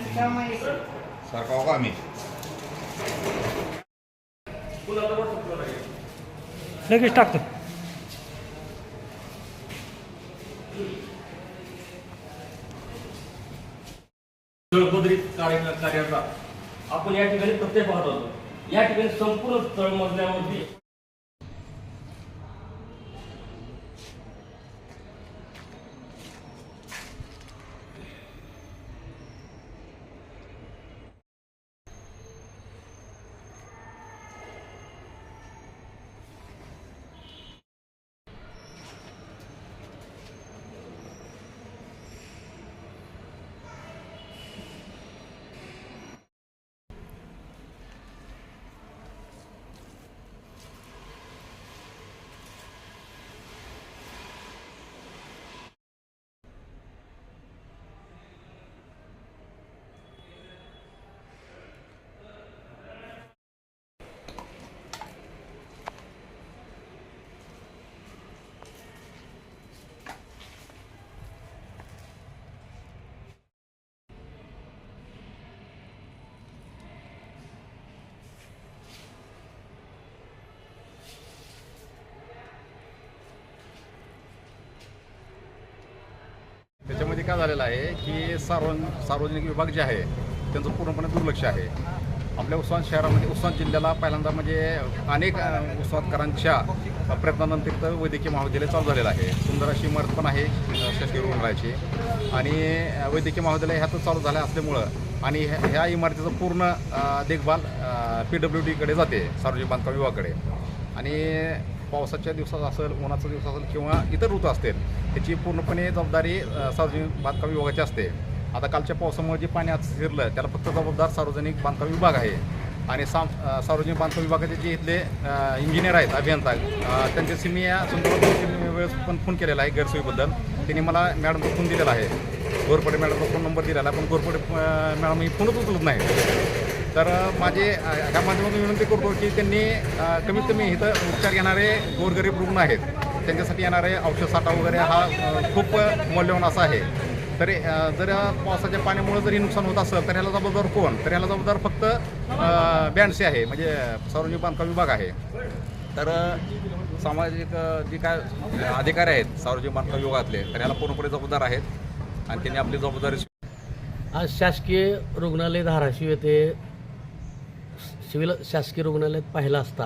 पाण्याचं काम आहे सर. सरकाव का आम्ही लगेच टाकतो. जळबद्रीत कार्याचा आपण या ठिकाणी प्रत्येक पाहत होतो. या ठिकाणी संपूर्ण तळमजल्यावरती त्याच्यामध्ये काय झालेलं आहे की सार्वजनिक विभाग जे आहे त्यांचं पूर्णपणे दुर्लक्ष आहे. आपल्या उस्मान शहरामध्ये उस्मान जिल्ह्याला पहिल्यांदा म्हणजे अनेक उस्मानकरांच्या प्रयत्नानंतर तर वैद्यकीय महाविद्यालय चालू झालेलं आहे. सुंदर अशी इमारत पण आहे शासकीय रुग्णालयाची आणि वैद्यकीय महाविद्यालय ह्यातच चालू झालं असल्यामुळं आणि ह्या इमारतीचं पूर्ण देखभाल PWDकडे जाते, सार्वजनिक बांधकाम विभागाकडे. आणि पावसाच्या दिवसात असेल, उन्हाचा दिवस असेल किंवा इतर ऋतू असतील त्याची पूर्णपणे जबाबदारी सार्वजनिक बांधकाम विभागाची असते. आता कालच्या पावसामुळे जे पाणी आत शिरलं त्याला फक्त जबाबदार सार्वजनिक बांधकाम विभाग आहे. आणि सार्वजनिक बांधकाम विभागाचे जे इथले इंजिनियर आहेत, अभियंता त्यांच्याशी मी या संदर्भात वेळेस पण फोन केलेला आहे गैरसोयीबद्दल. त्यांनी मला मॅडमचा फोन दिलेला आहे, घोरपडे मॅडमचा फोन नंबर दिलेला आहे, पण घोरपडे मॅडम ही फोनच उचलत नाही. तर माझे ह्या माध्यमातून विनंती करतो की त्यांनी कमीत कमी इथं उपचार घेणारे गोरगरीब रुग्ण आहेत त्यांच्यासाठी येणारे औषध साठा वगैरे हा खूप मौल्यवान असा आहे. तरी जर पावसाच्या पाण्यामुळे जरी नुकसान होत असेल तर ह्याला जबाबदार कोण? तर ह्याला जबाबदार फक्त BANDC आहे, म्हणजे सार्वजनिक बांधकाम विभाग आहे. तर सामाजिक जे काय अधिकारी आहेत सार्वजनिक बांधकाम विभागातले तर ह्याला पूर्णपणे जबाबदार आहेत आणि त्यांनी आपली जबाबदारी. आज शासकीय रुग्णालय धाराशिव येथे सिव्हिल शासकीय रुग्णालयात पाहिलं असता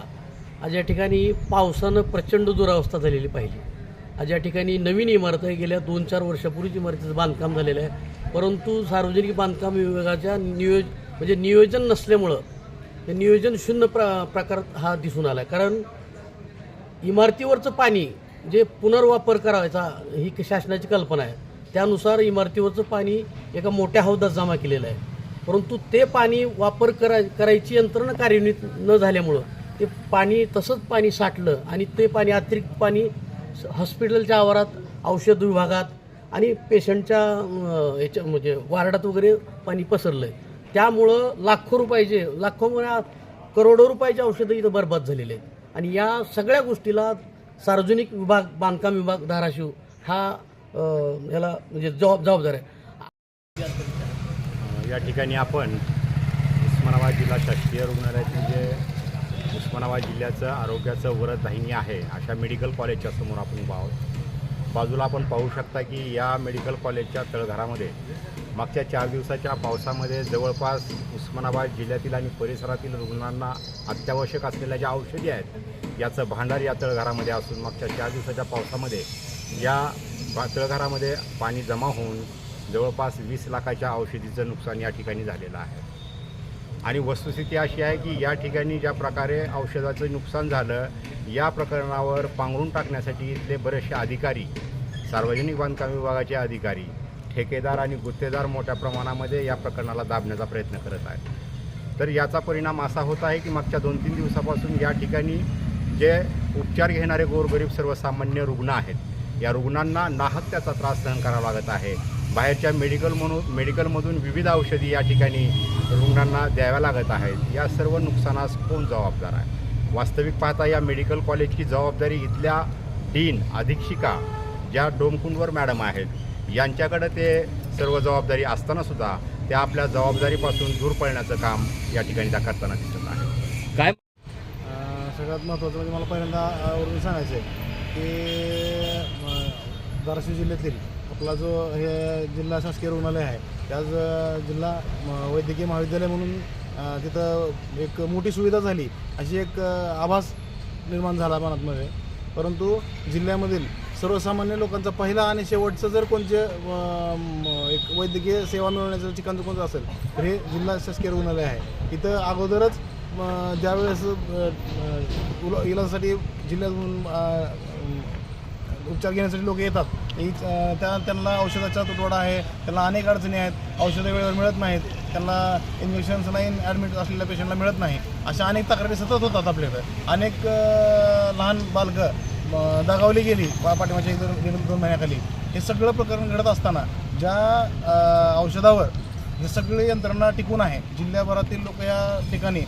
आज या ठिकाणी पावसानं प्रचंड दुरावस्था झालेली पाहिली. आज या ठिकाणी नवीन इमारत आहे, गेल्या 2-4 वर्षापूर्वीच इमारतीचं बांधकाम झालेलं आहे, परंतु सार्वजनिक बांधकाम विभागाच्या नियोजन नसल्यामुळं हे नियोजन शून्य प्रकार हा दिसून आला आहे. कारण इमारतीवरचं पाणी जे पुनर्वापर करायचा ही शासनाची कल्पना आहे, त्यानुसार इमारतीवरचं पाणी एका मोठ्या हौदात जमा केलेलं आहे, परंतु ते पाणी वापर करायची यंत्रणा कार्यान्वित न झाल्यामुळं ते पाणी तसंच पाणी साठलं आणि ते पाणी अतिरिक्त पाणी हॉस्पिटलच्या आवारात, औषध विभागात आणि पेशंटच्या याच्या म्हणजे वार्डात वगैरे पाणी पसरलं आहे. त्यामुळं लाखो करोडो रुपयाचे औषधं इथं बरबाद झालेले आहेत. आणि या सगळ्या गोष्टीला सार्वजनिक विभाग, बांधकाम विभाग धाराशिव हा याला म्हणजे जबाबदार आहे. या ठिकाणी आपण उस्मानाबाद जिल्हा शासकीय रुग्णालयातील जे उस्मानाबाद जिल्ह्याचं आरोग्याचं वरदायिनी आहे अशा मेडिकल कॉलेजच्या समोर आपण बाजूला आपण पाहू शकता की या मेडिकल कॉलेजच्या तळघरामध्ये मागच्या 4 दिवसाच्या पावसामध्ये जवळपास उस्मानाबाद जिल्ह्यातील आणि परिसरातील रुग्णांना अत्यावश्यक असलेल्या ज्या औषधी आहेत याचं भांडार या तळघरामध्ये असून मागच्या 4 दिवसाच्या पावसामध्ये या तळघरामध्ये पाणी जमा होऊन जवळपास 20 लाखाच्या औषधीचं नुकसान या ठिकाणी झालेलं आहे. आणि वस्तुस्थिती अशी आहे की या ठिकाणी ज्या प्रकारे औषधाचं नुकसान झालं या प्रकरणावर पांघरून टाकण्यासाठी इथले बरेचसे अधिकारी, सार्वजनिक बांधकाम विभागाचे अधिकारी, ठेकेदार आणि गुत्तेदार मोठ्या प्रमाणामध्ये या प्रकरणाला दाबण्याचा प्रयत्न करत आहेत. तर याचा परिणाम असा होत आहे की मागच्या 2-3 दिवसापासून या ठिकाणी जे उपचार घेणारे गोरगरीब सर्वसामान्य रुग्ण आहेत या रुग्णांना नाहक त्याचा त्रास सहन करावा लागत आहे. बाहेरच्या मेडिकलमधून विविध औषधी या ठिकाणी रुग्णांना द्याव्या लागत आहेत. या सर्व नुकसानास कोण जबाबदार आहे? वास्तविक पाहता या मेडिकल कॉलेजची जबाबदारी इथल्या डीन, अधीक्षिका ज्या डोमकुंडवर मॅडम आहेत यांच्याकडे ते सर्व जबाबदारी असतानासुद्धा त्या आपल्या जबाबदारीपासून दूर पळण्याचं काम या ठिकाणी त्या करताना दिसत आहे. काय सगळ्यात महत्त्वाचं म्हणजे मला पहिल्यांदा वरून सांगायचं आहे की धाराशिव जिल्ह्यातील आपला जो हे जिल्हा शासकीय रुग्णालय आहे त्याच जिल्हा वैद्यकीय महाविद्यालय म्हणून तिथं एक मोठी सुविधा झाली अशी एक आभास निर्माण झाला मनातमध्ये. परंतु जिल्ह्यामधील सर्वसामान्य लोकांचा पहिला आणि शेवटचं जर कोणते एक वैद्यकीय सेवा मिळवण्याचं ठिकाण कोणतं असेल तर हे जिल्हा शासकीय रुग्णालय आहे. इथं अगोदरच ज्यावेळेस इलाजासाठी जिल्ह्यातून उपचार घेण्यासाठी लोक येतात त्यांना औषधाचा तुटवडा आहे, त्यांना अनेक अडचणी आहेत, औषधं वेळेवर मिळत नाहीत, त्यांना इंजेक्शन्स नाही ॲडमिट असलेल्या पेशंटला मिळत नाही, अशा अनेक तक्रारी सतत होतात आपल्याकडे. अनेक लहान बालकं दगावली गेली पाठीमागच्या 1-2 महिन्याखाली. हे सगळं प्रकरण घडत असताना ज्या औषधावर हे सगळे यंत्रणा टिकून आहे जिल्ह्याभरातील लोक या ठिकाणी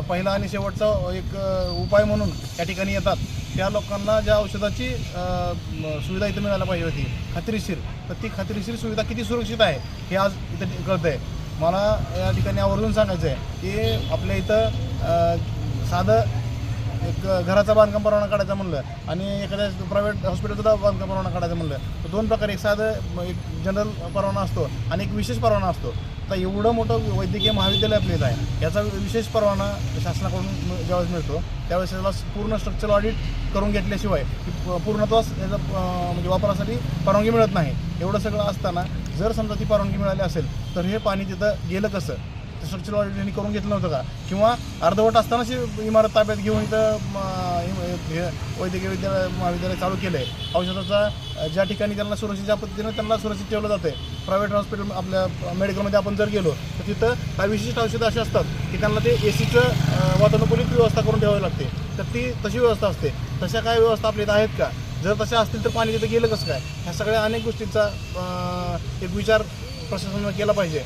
पहिला आणि शेवटचा एक उपाय म्हणून या ठिकाणी येतात. त्या लोकांना ज्या औषधाची सुविधा इथं मिळायला पाहिजे होती खात्रीशीर, तर ती खात्रीशीर सुविधा किती सुरक्षित आहे हे आज इथं कळतं आहे. मला या ठिकाणी आवर्जून सांगायचं आहे की आपल्या इथं साधं एक घराचा बांधकाम परवाना काढायचा म्हणलं आणि एखाद्या प्रायव्हेट हॉस्पिटलचा बांधकाम परवाना काढायचा म्हणलं तर 2 प्रकारे, एक साधं एक जनरल परवाना असतो आणि एक विशेष परवाना असतो. आता एवढं मोठं वैद्यकीय महाविद्यालय आपल्या इथं आहे, याचा विशेष परवाना शासनाकडून ज्यावेळेस मिळतो त्यावेळेस त्याला पूर्ण स्ट्रक्चर ऑडिट करून घेतल्याशिवाय पूर्णत्वास याचा म्हणजे वापरासाठी परवानगी मिळत नाही. एवढं सगळं असताना जर समजा ती परवानगी मिळाली असेल तर हे पाणी तिथं गेलं कसं, ते स्ट्रक्चर ऑडिट यांनी करून घेतलं नव्हतं का, किंवा अर्धवट असतानाच इमारत ताब्यात घेऊन इथं हे वैद्यकीय महाविद्यालय चालू केलं आहे. औषधाचा ज्या ठिकाणी त्यांना सुरक्षितच्या पद्धतीनं त्यांना सुरक्षित ठेवलं जातं आहे. प्रायव्हेट हॉस्पिटल आपल्या मेडिकलमध्ये आपण जर गेलो तर तिथं काही विशिष्ट औषधं अशी असतात की त्यांना ते AC वातानुकूलित व्यवस्था करून ठेवावी लागते, तर ती तशी व्यवस्था असते. तशा काय व्यवस्था आपल्या इथं आहेत का? जर तशा असतील तर पाणी तिथं गेलं कसं काय? ह्या सगळ्या अनेक गोष्टींचा एक विचार प्रशासनानं केला पाहिजे.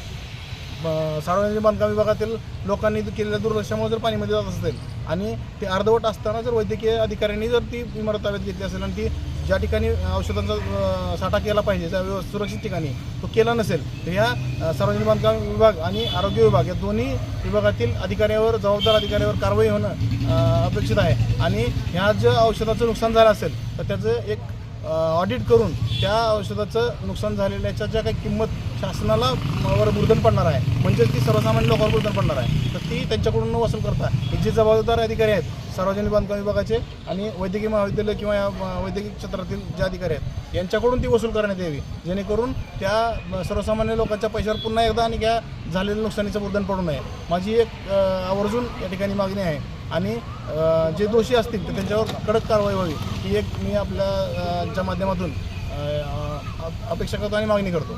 सार्वजनिक बांधकाम विभागातील लोकांनी केलेल्या दुर्लक्षामुळे जर पाणीमध्ये जात असेल आणि ते अर्धवट असताना जर वैद्यकीय अधिकाऱ्यांनी जर ती इमारत ताब्यात घेतली असेल आणि ती ज्या ठिकाणी औषधांचा साठा केला पाहिजे त्या सुरक्षित ठिकाणी तो केला नसेल तर ह्या सार्वजनिक बांधकाम विभाग आणि आरोग्य विभाग या दोन्ही विभागातील अधिकाऱ्यावर, जबाबदार अधिकाऱ्यावर कारवाई होणं अपेक्षित आहे. आणि ह्या ज्या औषधाचं नुकसान झालं असेल तर त्याचं एक ऑडिट करून त्या औषधाचं नुकसान झालेल्याच्या ज्या काही किंमत शासनाला वर बुर्धन पडणार आहे, म्हणजे ती सर्वसामान्य लोकांवर बुर्धन पडणार आहे, तर ती त्यांच्याकडून वसूल करता हे जे जबाबदार अधिकारी आहेत सार्वजनिक बांधकाम विभागाचे आणि वैद्यकीय महाविद्यालय किंवा या वैद्यकीय क्षेत्रातील जे अधिकारी आहेत यांच्याकडून ती वसूल करण्यात यावी, जेणेकरून त्या सर्वसामान्य लोकांच्या पैशावर पुन्हा एकदा आणि या झालेल्या नुकसानीचं बुर्धन पडू नये. माझी एक आवर्जून या ठिकाणी मागणी आहे आणि जे दोषी असतील तर त्यांच्यावर कडक कारवाई व्हावी ही एक मी आपल्या च्या माध्यमातून अपेक्षा करतो आणि मागणी करतो.